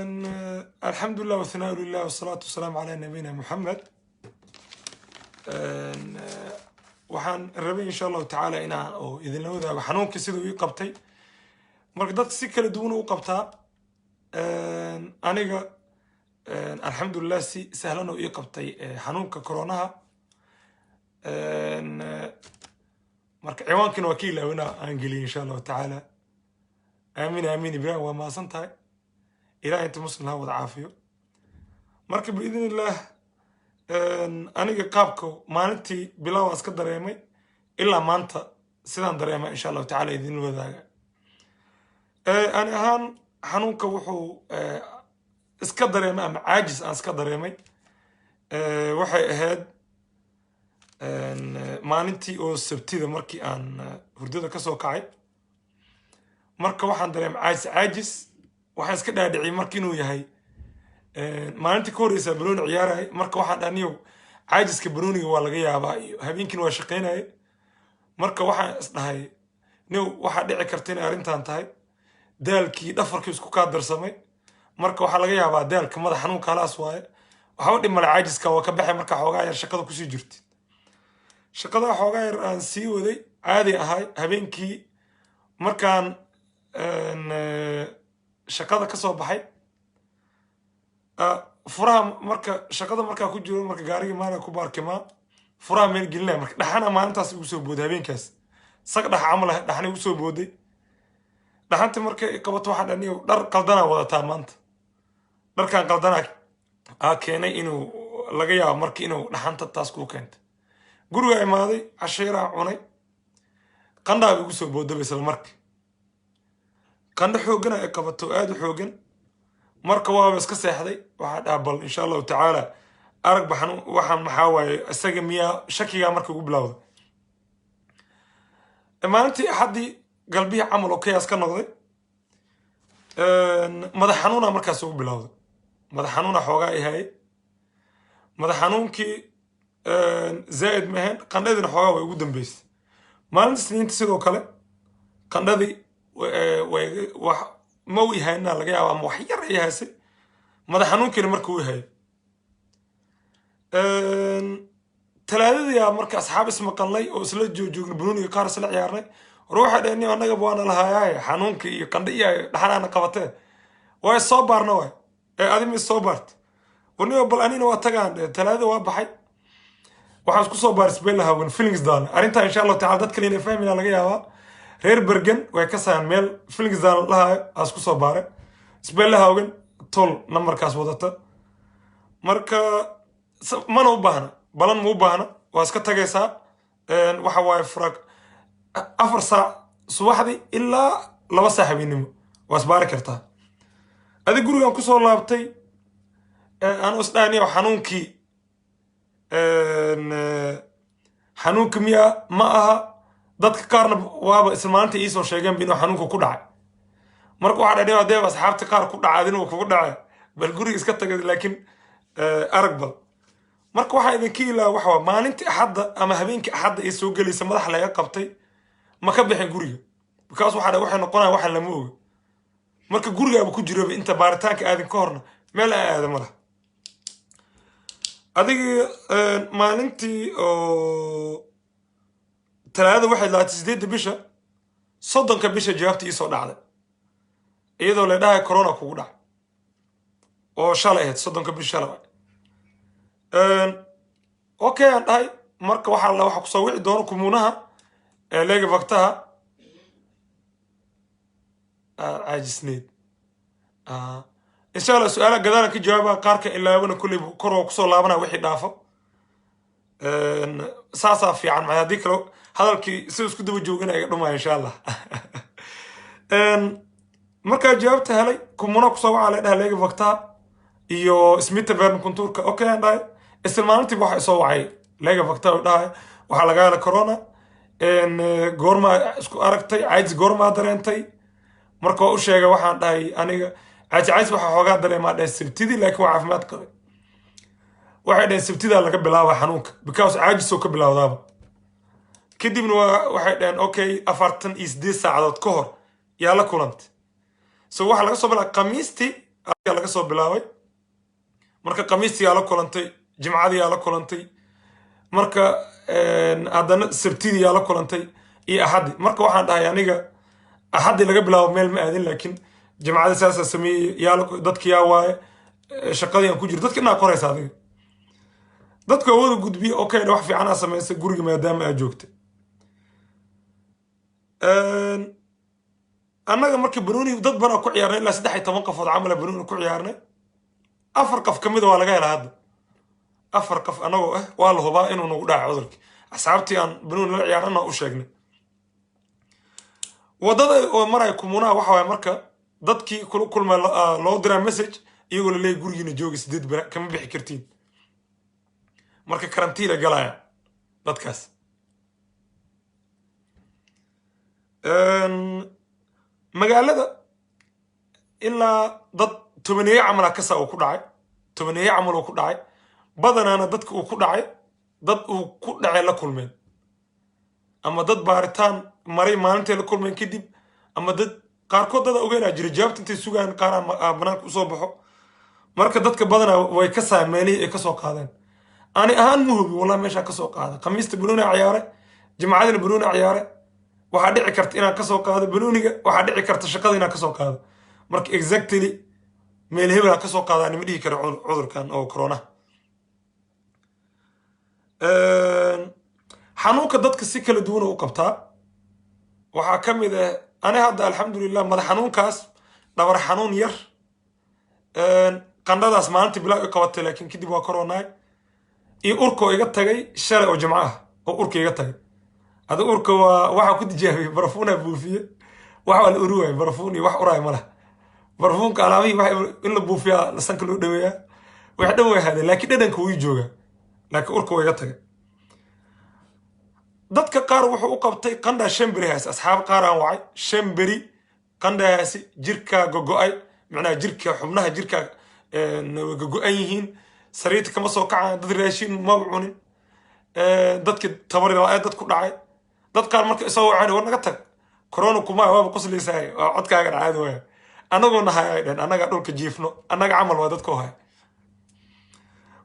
الحمد لله والثناء لله والصلاة والسلام على نبينا محمد. waxaan rabay insha Allah taala inaan oo idin la wadaago xanuunka sidoo ii qabtay marka dad si kala duwan u qabtaa aniga alxamdulillah si sahlan oo ii qabtay xanuunka koronaha marka ciwaankan waa kii laawina aan geliyay insha Allah taala aamin aamin ibrahim waa maasan tahay ilaahay inta muslim ha wada caafiyo marka biidhnillah aniga qaabko maalintii bilow iska dareemay ilaa maanta sidaan dareemay insha Allah taala idin wadaaga ani ahaan xanuunka wuxuu iska dareemay ama caajis aan iska dareemay waxay ahayd maalintii oo sabtida markii aan hurdada ka soo kacay marka waxaan dareemay caajis waxaan iska dhaadhicay markii inuu yahay maalintii ka horeysa banooni ciyaaray marka waxaan dhaniyo caajiska banooniga waa laga yaabaa iyo habeenkiina waa shaqeynay marka waxaan isdhahay waxa dhici karta in arrintan tahay daalkii dhafarkii isku ka darsamay marka waxa laga yaabaa daalka madax xanuun kalaas waaye waxa u dhimay caajiska waa ka baxay marka xoogaa yar shaqada ku sii jirtay shaqada xoogaa yar aan sii waday caadi ahay habeenkii markaan shaqada ka soo baxay furaha marka shaqada marka ku jiro marka gaariga maana ku baarkima furaha meel gelinay marka dhaxana maalintaas ugu soo booday habeenkaas saq dhax amal dhaxna ugu soo booday dhaxanta marka qabato waxa dhaniyo dhar qaldana wadataa maanta dharkan qaldana keenay inuu laga yaabo markii inuu dhaxanta taas ku keento guriga imaaday casheera cunay qandhaa ugu soo booday isla markii qandho xoogana ay qabato aad u xoogan marka waa iska seexday waxa dhaabal insha Allah taala arag baxan waxaan maxaa waaye isaga miya shakiga marka ugu bilowday maalintii axadii qalbiga camal oo kaas ka noqday madax xanuuna markaas ugu bilowday madax xanuuna xoogaa yahay madax xanuunkii zaid mahan qandhadina xoogaa way ugu dambeysay maalintii isniinta sidoo kale qandhadii wax ma uu yahayna laga yaabo ama wax yar ay yahay madax xanuunkiina marka uu yahay talaadadii marka asxaab ismaqalnay oo isla joogjoogna banooniga qaar isla ciyaarnay ruuxa dheeni anaga baana lahaayay xanuunka iyo qandho iyo dhaxanaana qabatay way soo baarna way adimi soo baart waniyo bal anina waa tagaan talaadada waa baxay waxaan isku soo baar isbeelaha wan feelings daan arinta insha Allah taala dadka inay fahmina laga yaabaa reer bergen way ka saan meel feelings daan laha asku soo baare isbeelaha ogan tol numberkaas wadata marka mana u baahna balan ma u baahna waa iska tagaysaa waxa waaye furaq 4 saac subaxdii ilaa 2 saac habeenimo waa isbaari kartaa adi gurigan ku soo laabtay aan usdaaniyo xanuunka miya ma aha dadka qaarna waaba ismaanta ii soo sheegeen inuu xanuunku ku dhacay marka waxa dhadhiyo adeeb asxaabta qaar ku dhacay inuu kugu dhacay bal guriga iska tagay laakiin arag bal marka waxa idinka ilaa waxa maalintii axadda ama habeenkii axadda ay soo galaysa madax laga qabtay ma ka bixin guriga because waxay noqonaa waxa lama oga marka gurigaaba ku jiro inta baaritaanka aadin ka horna meel aadama laha adiga maalintii oo talaada waxay laatay 8 bisha 30 bisha jawaabtii ii soo dhacday iyadoo la dhahay corona kugu dhacay oo shalay ahayd 30 bisha shalay okay aan dhahay marka waxa ku soo wici doono kumuunaha leega waqtaha caajisneed insha Allah su'aala gadaal ka jawaaba qaarka ilaabana kulli kor oo ku soo laabana wixii dhaafo saasa fiican ma hadii kale hadalkii si isku daba joogana ay dhumaa insha Allah marka jawaabta helay kumuna ku soo wacay leedahay leega waqtaha iyo ismita baan kunturka okay aan dhahay isla maalintii waxa soo wacay leega waqtaha dhahay waxa laga helay corona goorma isku aragtay caajis goorma dareentay marka u sheegay waxaan dhahay aniga caajis waxa xoogaa dareemaa dhahay sabtidii laakiin waa caafimaad qabay waxay dhahay sabtida laga bilaabo xanuunka because caajis oo ka bilowdaaba kadibna waxay dhahan okay 48 saacadood ka hor yaa la kulantay so waxa laga soo bilaabay khamiistii ayaa laga soo bilaabay marka khamiistii yaa la kulantay jimcadii yaa la kulantay marka haddana sabtidii yaa la kulantay iyo axaddi marka waxaan dhahay aniga axaddi laga bilaabo meel ma aadin laakiin jimcada saasaa sameeyey dadki yaa waaye shaqadii aan ku jiro dadka inaa qoraysa adiga dadka awooda gudbiya okay wax fiican aa samaysay guriga maadaama aa joogta annaga marka banooni dad badan ku ciyaarnay ilaa 13 qofood camal banooni ku ciyaarnay 4 qof kamid waa laga helaa hadda 4 qof anagoo waa la hubaa inuu nagu dhaco cudurki asxaabtii aan banooni la ciyaarana u sheegnay wadada oo maray kumuna waxa way marka dadkii kulma loo diraa message iyagoo leey gurigiina joogi 8 bara kama bixi kartiin marka karantiila galaya dadkaas magaalada ilaa dad 10 camal ka saa ku dhacay 10 camal ku dhacay badanaana dadka uu ku dhacay dad uu ku dhacay la kulmeen ama dad baaritaan maray maalintii la kulmeen kadib ama dad qaarkood dad ogeena jira jawaabta intay sugaan qaar banaanka u soo baxo marka dadka badana way ka saameeyay ay ka soo qaadeen ani ahaan muhubi wallahi meesha ka soo qaada khamiista banooni ciyaare jimcadina banooni ciyaare waxa dhici karta inaan ka soo qaado banooniga waxa dhici karta shaqada inaan ka soo qaado marka exactly meel hebel ka soo qaadaan ma dhihi karo cudurkan oo corona xanuunka dadka si kala duwan u qabtaa waxa kamid ah ana hadda alxamdulillah madax xanuunkaas dhabar xanuun yar qandhadaas maalintii bilaa qabatay laakiin kadib waa corona iyo urko iga tagay shalay oo jimcaha oo urka iga tagay hada urka waxa ku tijaabiyay barfuuna buufiye waxa la uruway barfuuni wax uray malaha barfuunka alaabi wax in la buufiya la sanka loo dhaweeyaa wax dhaweey hada laakiin dhadanka uu jooga laakiin urka iga tagay dadka qaar wuxuu u qabtay qandha shambirihaas asxaab qaar aan wacay shambiri qandhaasi jirka gogo'ay macnaa jirka xubnaha jirka gogo'an yihiin sariirta kama soo kacaan dad raashin ma cunin dadka tabar la'aan dad ku dhacay dad qaar marka isoo wacay war naga tag corona kuma waa qoslaysaa codkaaga caadi way anagoo nahay anaga dhulka jiifno anaga camal waa dadka hay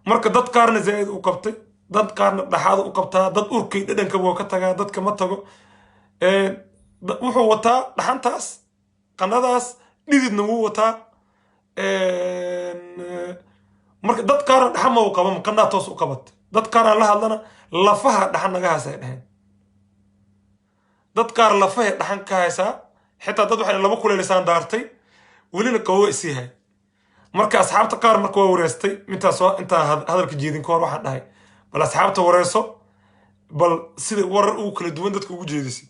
marka dad qaarna zaid u qabtay dad qaarna dhaxaad u qabtaa dad urkay dhadhanka waa ka tagaa dadka ma tago wuxuu wataa dhaxantaas qandhadaas dhididna wuu wataa marka dad qaarna dhaxama u qaba qandhaa toos u qabat dad qaarna la hadlana lafaha dhaxan naga haasay dhahan dad qaar lafaha dhaxan ka haysa xitaa dad waxay laba kuleelisaan daartay welina qawo isiihay marka asxaabta qaar marka waa wareystay inta hadalka jeedin koor waxa dhahay bal asxaabta wareyso bal sida warar uu kala duwan dadka ugu jeedisay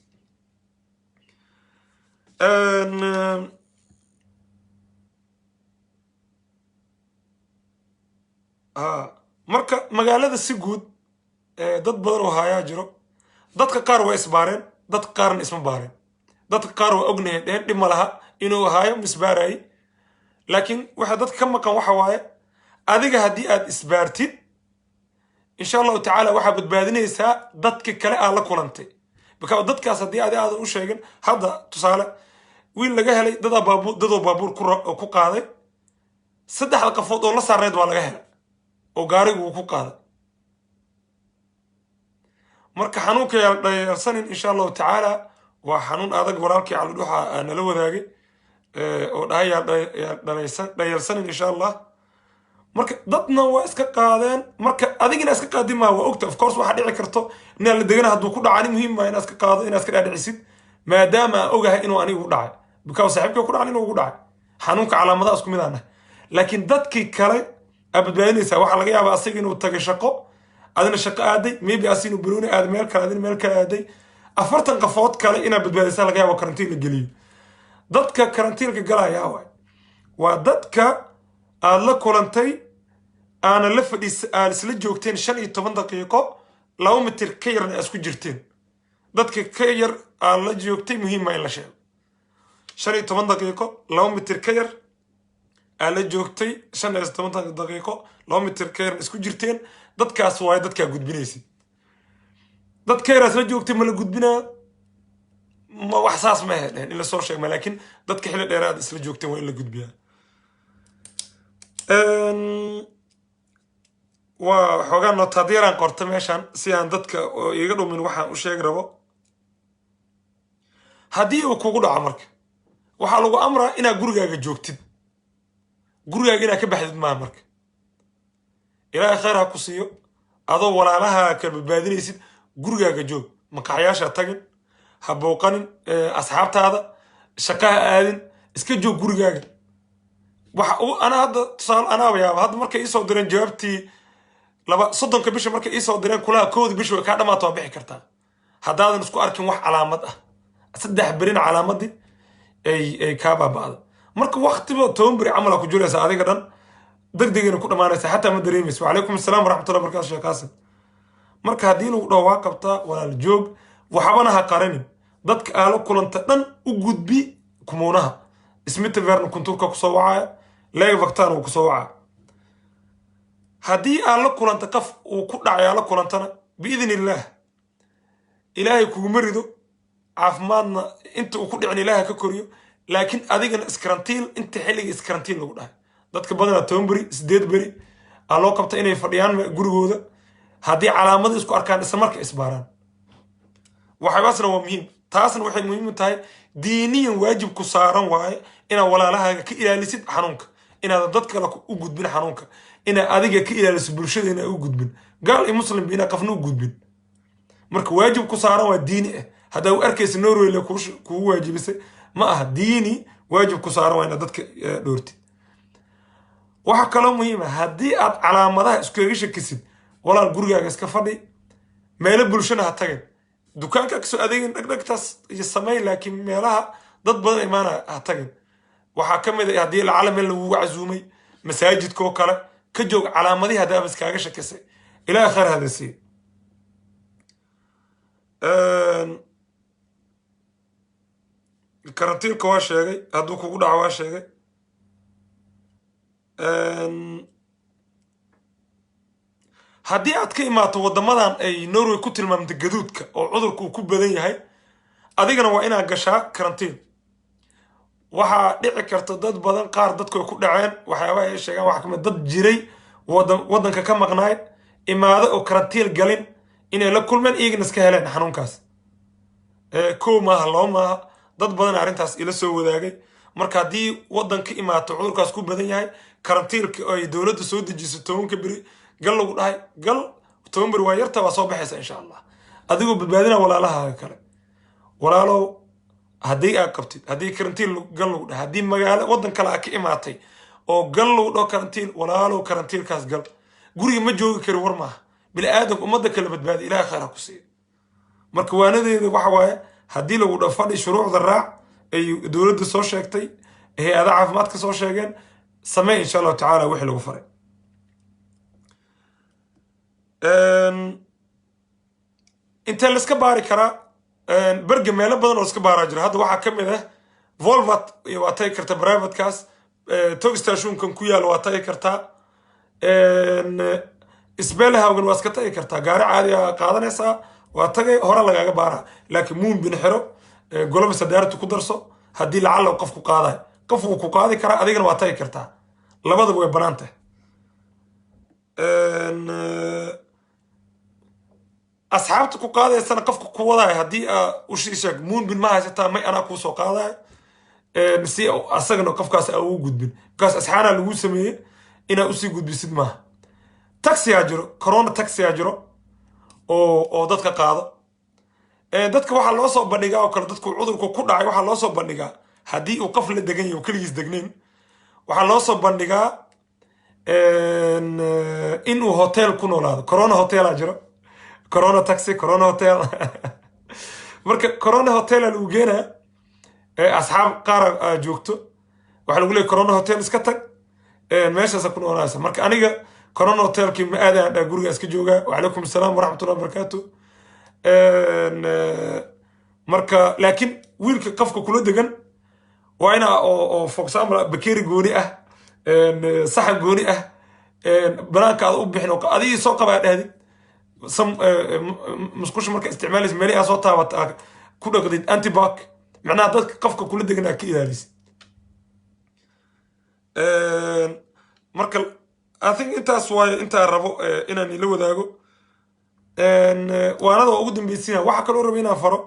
marka magaalada si guud dad badan oo haya jiro dadka qaar way isbaareen dad qaarna isma baareen dadka qaar waa ognahay dhib ma laha inuu haayo misbaaray laakiin waxa dadka ka maqan waxa waaye adiga haddii aad isbaartid insha allahu tacaala waxaa badbaadinaysaa dadka kale aa la kulantay baka dadkaas haddii adi aadan u sheegin hadda tusaale wiil laga helay dadoo baabuur ku qaaday 3 qafood oo la saarneed waa laga helay oo gaarigu ku qaaday marka xanuunka yaa dhayarsanin insha allahu tacaala waa xanuun adag walaalkii cali dhuxa nala wadaagay oo dhahay yaa dhayarsanin insha allah marka dadna waa iska qaadeen marka adigina iska qaadin ma waa ogta of course waxa dhici karto in la degana haduu ku dhacani muhiim ma in iska qaado in iska dhaadhicisid maadaama ogahay inuu anigu dhacay because saaxiibka ku dhacay inuu ugu dhacay xanuunka calaamadaha isku mid ah laakiin dadkii kale abadbaadinaysa waxa laga yaabaa asaga inuu tagay shaqo adina shaqo aaday maybe asinu buluuni aad meel kale adina meel kale aaday 40 qafood kale ina badbaadisa laga yaabo karantiin la geliyo dadka karantiinka galaya waa dadka aad la kulantay أنا لفدي سلج جوكتين 15 دقيقة لو متر كير أسكو جرتين ضدك كير على جوكتين مهم ما إلا شيء 15 دقيقة لو متر كير على جوكتي 15 دقيقة لو متر كير أسكو جرتين ضدك أسواي ضدك جود بنيسي ضد كير سلج جوكتين ملا جود بنا ما وحساس ما إلا صار شيء لكن ضدك حلو الإرادة سلج جوكتين وإلا جود بيها وحوغان نوت هديران قرط ميشان سيان دادك يقدو من وحان وشيق ربو هدي وكوغو عمرك waxaa lagu amraa inaad gurigaaga joogtid gurigaaga inaad ka baxdid maaha marka ilaahay khayr ha ku siiyo adoo walaalaha ka badbaadinaysid gurigaaga joog maqaxyaasha tagin ha booqanin asxaabtaada shaqaha aadin iska joog gurigaaga waxa ana hadda tusaale anaaba yaaba hadda markay ii soo direen jawaabtii laba soddonka bisha markay ii soo direen kulaha koodii bisha way kaa dhamaato waa bixi kartaa haddaadan isku arkin wax calaamad ah saddex berin calaamadii ay kaa baaba'da marka waqtiba toban beri camal ku jiraysa adiga dhan degdegina ku dhamaanaysa xataa ma dareemayso wacalaykum assalaam waraxmatullahi wabarakaatu sheekh qaasim marka haddii lagu dhaho waa qabtaa walaal joog waxbana ha qaranin dadka aalo kulanta dhan u gudbi kumuunaha ismita verna kunturka kusoo wacaya leega vaktaan uu kusoo wacaya haddii aalo kulanta qaf uu ku dhacay aalo kulantana biidin illaah ilaahay kuguma rido caafimaadna inta uu ku dhicin ilaaha ka koriyo laakiin adigana iskarantiil inta xilliga iskarantiil lagu dhahay dadka badanaa 10 beri 8 beri aa loo qabta inay fadhiyaan gurigooda haddii calaamado isku arkaan isla marka isbaaraan waxaasna waa muhiim taasna waxay muhiim u tahay diiniyan waajib ku saaran waaye inaad walaalahaaga ka ilaalisid xanuunka inaad dad kale u gudbin xanuunka inaad adiga ka ilaalisid bulshada inaad u gudbin gaal iyo muslim inaad qafna u gudbin marka waajib ku saaran waa diini ah هذا وأركيس نورو اللي كو واجب بس ما ديني واجب كسارة وين دتك دورتي واحد كلام مهم هدي على مدى اسكيريش كسب ولا الجورجا اسكفدي ما يلبلشنا هتجن دكان كسو أدين دك تاس يسمي لكن ميلها ضد بدل إيمانه هتجن وحكم هدي العالم اللي هو عزومي مساجد كوكلا كجو على مدى هذا بس كاجش كسي إلى آخر هذا الشيء karantiilka waa sheegay hadduu kugu dhaco waa sheegay haddii aad ka imaato waddamadan ay Norway ku tilmaamtay gaduudka oo cudurku uu ku badan yahay adigana waa inaad gashaa karantiin waxaa dhici karta dad badan qaar dadku ay ku dhaceen waxyaabaha ay sheegaan waxa kamid dad jiray waddanka ka maqnaay imaado oo karantiil galin inay la kulmeen iyagana iska heleen xanuunkaas koo maaha loo maaha dad badan arrintaas ila soo wadaagay marka haddii waddanka imaato cudurkaas ku badan yahay karantiilka ay dowladda soo dejiso 10 beri gal lagu dhahay gal 10 beri waa yarta waa soo baxaysa insha Allah adigoo badbaadina walaalaha kale walaalow haddii aad qabtid haddii karantiil gal lagu dhahay haddii magaalo waddan kale aad ka imaatay oo gal lagu dhaho karantiil walaalow karantiilkaas gal guriga ma joogi kari war maaha bilaadanka ummadda kala badbaadi ilaahay khayr ha ku siiyo marka waanadeeda waxa waaye haddii lagu dhaho fadhi shuruucda raac ay dowladda soo sheegtay hay-ada caafimaadka soo sheegeen samee insha allahu tacaala wixii lagu faray intee la iska baari karaa berge meelo badan oo iska baaraa jira hadda waxaa ka mid ah volvat waa tagi karta privatekaas tog stationkan ku yaala waa tagi kartaa isbeelahawgan waa iska tagi kartaa gaari caadi a qaadanaysaa waa tagay hore lagaaga baaraa laakiin muun bin xiro goloba sadaartu ku darso haddii lacalla qof ku qaadayo qof wuu ku qaadi karaa adigana waa tagi kartaa labadaba way bannaan tahay asxaabta ku qaadaysana qofka ku wadaayo haddii u sheeg muun bin ma haysataa may anaa kuu soo qaadayo si asagana qofkaas aa ugu gudbin markaas asxaanaa lagu sameeyey inaa usii gudbisid maaha taxiyaa jiro corona taxiyaa jiro oo dadka qaado dadka waxaa loo soo bandhigaa oo kale dadku cudurku ku dhacay waxaa loo soo bandhigaa haddii uu qof la degan yahay oo keligiis degnayn waxaa loo soo bandhigaa inuu hotel ku noolaado corona hotelaa jiro corona taxi corona hotel marka corona hotela lagu geenaa asxaab qaar joogto waxaa lagu leeyahay corona hotel iska tag meeshaasa ku noolaaysa marka aniga corona hotelkii ma aadaan dhaa guriga iska joogaa wacalaykum assalaam waraxmatullahi wabarakaatu marka laakiin wiilka qofka kula degan waa inaa oo for example bakeeri gooni ah saxan gooni ah banaanka aad u bixin oo adigii soo qabaa dhahdid musqusha marka isticmaalaysa meelihii aad soo taabata ku dhaqdid antibac macnaha dadka qofka kula degan aad ka ilaalisid marka I think intaas waayo intaa rabo inaan ila wadaago waanada ugu dambeysina waxa kaloo rabo inaan faro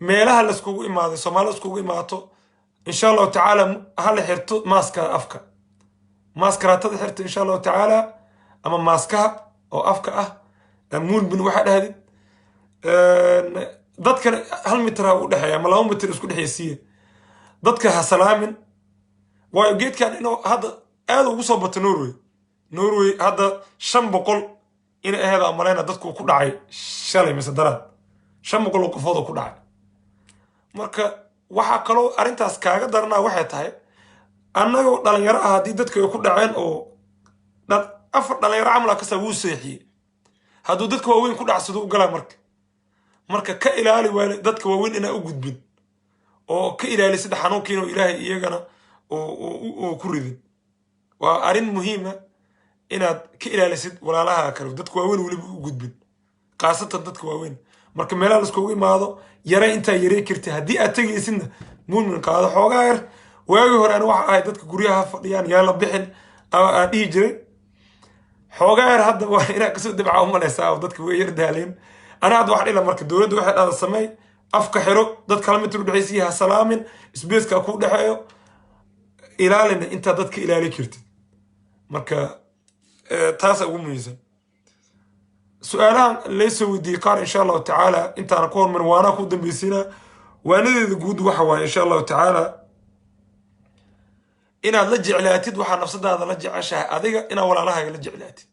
meelaha la iskugu imaado Soomaaliya iskugu imaato insha Allah taala hal xirto maaska afka maaskaratada xirto insha Allah taala ama maaskaha oo afka ah muun bin waxa dhahdid dadka hal mitir u dhaxeeya ama 2 mitir isku dhaxeeysiye dadka ha salaamin waayo geedkan inuu hadda aad ugu soo bato Norway hadda 500 in aheeda amaleyna dadku ku dhacay shalay mise darad 500 qofood ku dhacay marka waxa kaloo arintaas kaaga darnaa waxay tahay annagoo dhalinyaro ah hadii dadka ku dhaceen oo afar dhalinyaro camal ka soo seexiyay hadduu dadka waaweyn ku dhacsado u galaa marka ka ilaali waalid dadka waaweyn inaa u gudbin oo ka ilaali sida xanuunkiina Ilaahay iyagana oo ku ridin waa arin muhiim ah inaad ka ilaalisid walaalaha kale dadka waaweyn waliba u gudbin qaasatan dadka waaweyn marka meelaha la iskugu imaado yara inta yare kirti hadii aad tagaysidna muumin qaado xoogaa yar waagi hore aan waxa ahay dadka guryaha fadhiyaan yaa la bixin aan dhihi jiray xoogaa yar hadda waa inaa kasoo dabca u maleysaa dadka way yar daaleen ana hadda wax dhila marka dawladdu waxay dhada samay afka xiro dadka kala mid u dhaxaysiya salaamin isbeeska ku dhaxayo ilaalina inta dadka ilaali kirti marka taas ugu muhiimsan su'aalahan leeso weydiin qaar insha Allah taala intaan ku hormar waana ku dambeysina waanadeeda guud waxa waa insha Allah taala inaad la jeclaatid waxa nafsadaada la jeceshahay adiga ina walaalahaaga la jeclaatid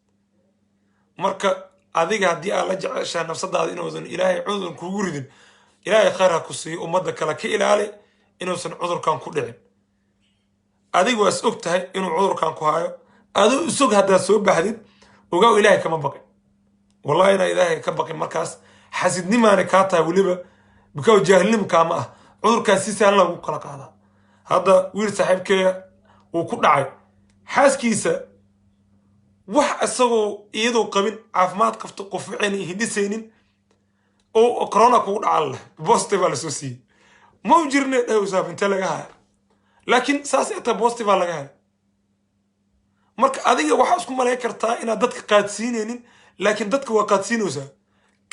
marka adiga hadii aad la jeceshahay nafsadaada inoodan Ilaahay cudur kugu ridin Ilaahay khayr ha ku siiyo ummadda kale ka ilaali inuusan cudurkan ku dhicin adiga waas ogtahay inuu cudurkan ku hayo adoo isog hadaa soo baxdid ogaa Ilaahay kama baqin wallahi ina Ilaahay ka baqin markaas xasidnimaana ka tahay waliba bikaw jaahilnimo kama ah cudurkaas si sahlan lagu kala qaada hada wiil saaxiibkeeya uu ku dhacay xaaskiisa wax asagoo iyadoo qabin caafimaad qabto qoficeen hidisaynin oo corona ku dhacal positive la soo sii ma u jirne dhawsaab inta laga hayo laakiin saas inta positive laga hayo marka adiga waxa isku malay kartaa inaad dadka qaadsiineenin laakiin dadka waa qaadsiinaysa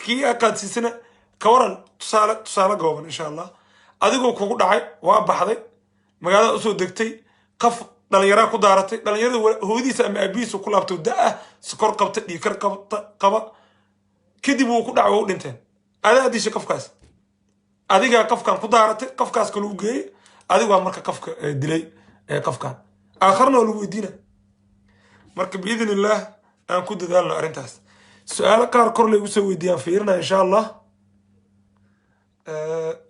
kii qaadsiisana ka waran tusaale gooban insha Allah adigoo kugu dhacay waa baxday magaalada u soo degtay qaf dhalinyaro ku daaratay dhalinyarada hoodiisa ama abiisu ku laabto daa sokor qabta dhiikar qaba kadib uu ku dhaco u dhinteen adaa disha qafkaas adiga qafkan ku daaratay qafkaas kale u geeyay adigu waa marka qafka dilay qafkan aakhirna lagu weydiina marka biidin Allah aan ku dadaalno arintaas su'aalo qaar kor lagu soo weydiiyaan fiirna insha Allah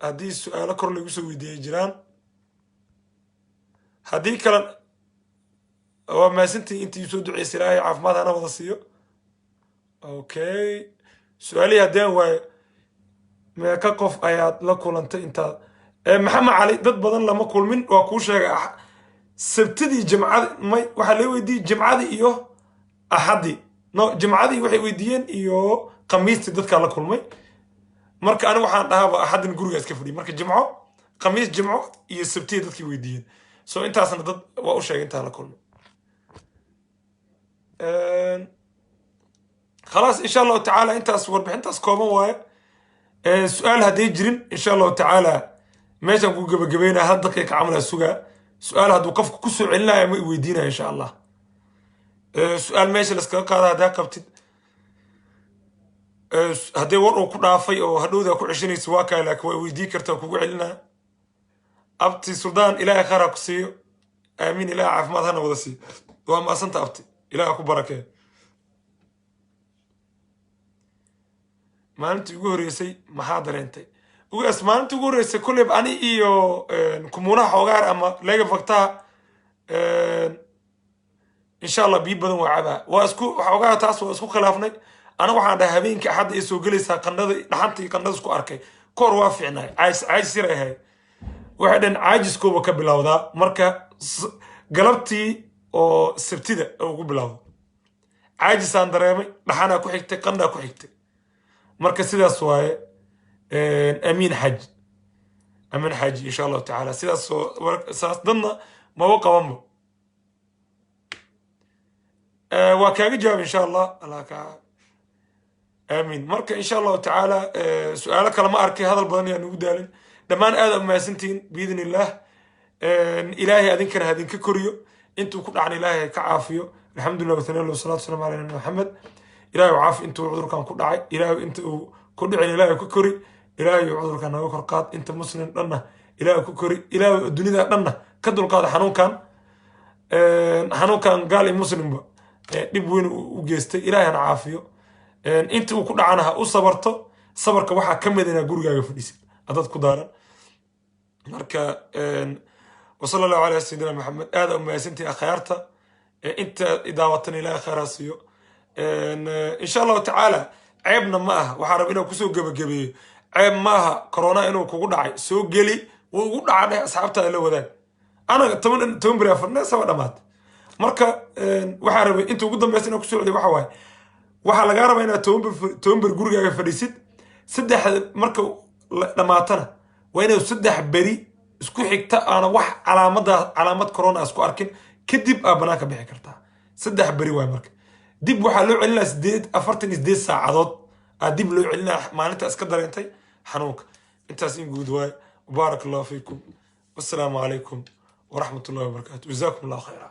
hadii su'aalo kor lagu soo weydiiyay jiraan hadii kale waa maasintii intii soo duceysay Ilaahay caafimaad ana wada siiyo okay su'aalihi hadaan waay ma ka qof ayaad la kulantay inta maxamed cali dad badan lama kulmin waa ku sheegay sabtidii jimcada may waxa la weydiiyay jimcadii iyo ahadi no jimcadii waxay weydiiyeen iyo khamiistii dadka la kulmay marka aniga waxaan dhahaa ahadin guriga iska fadhi marka jimco khamiis jimco iyo sabtidii dadkii weydiiyeen so intaasna dad waa u sheegay inta la kulmay خلاص ان شاء الله تعالى انت اصور بحنتاس كوبان واي سؤال هدي جرين ان شاء الله تعالى ماشان كو غبغبينا هل دقيقه عمل سوغا سؤال هدو قفك كسو علنا ما ويدينا ان شاء الله سؤال ماشي لسكا قادا هدا قبتid هدي ور ku dhaafay oo hadhowda ku cishinaysa waa kale laakiin way weydii kartaa kugu cilina abti suldaan ilaahay khayr ku siiyo aamin ilaahay caafimaad hana wada siiyo waa ma asanta abti ilaahay ku barakeeyo maalintii ugu horeysay maxaa dareentay ugaas maalintii ugu horeysay kulay ani iyo kumuunaha xoogaar ama laga fagtaa insha Allah bi badan waa caba waa isku xoogaa taas waa isku khilaafnay ana waxaan dhahay habeenkii axad ay soo galaysaa qandhada dhaxantii qandhada isku arkay koor waa fiicnay caajis yahay waxa dhan caajiskooba ka bilowdaa marka galabtii oo sabtida ugu bilowdo caajisaan dareemay dhaxana ku xigtay qandha ku xigtay marka sidaas waaye amiin xaj insha Allah taala sidaas dadna ma waqabanba وكاجي جواب إن شاء الله الله آمين مرك إن شاء الله تعالى سؤالك لما أركي هذا البني أنو دالن دمان آدم ما سنتين بإذن الله إلهي أذنكر هذين ككوريو أنتو كل عن إلهي كعافيو الحمد لله وثنى الله والصلاة والسلام على نبينا محمد إلهي وعافي أنتو عذر كان كل عاي إلهي أنتو كل عن إلهي ككوري إلهي عذر كان نوكر قاد أنت مسلم لنا إلهي ككوري إلهي الدنيا لنا كدر قاد حنون كان قال مسلم دبوين وجيستي إلهي أنا عافيو أنت وكل عنها أصبرته صبرك واحد كم دنا جورجا فليس هذا كدارا مركا وصلى الله على سيدنا محمد هذا ما سنتي أخيرته أنت إذا وطني لا خراسيو إن شاء الله تعالى عيبنا معها وحاربنا كسوق جبي عيب معها كورونا إنه كوجود عاي سوق جلي وجود على أصحابته اللي وذاك أنا تمن بريا فرناس ولا مات مركا وحارب أنت وجود ما سنة كسوق دي وحواي waxaa laga rabaa inaad tobanber gurigaaga fadhiisid saddex marka dhamaatana waa inaad saddex beri isku xigta aana wax calaamad corona isku arkin kadib aa banaanka bixi kartaa saddex beri waay marka dib waxaa loo celinaa 48 saacadood aa dib loo celinaa maalinta iska dareentay xanuunka intaas in guud waay barakallahu fiikum wassalaamu calaykum waraxmatullahi wabarakaatu jazaakum allahu khayra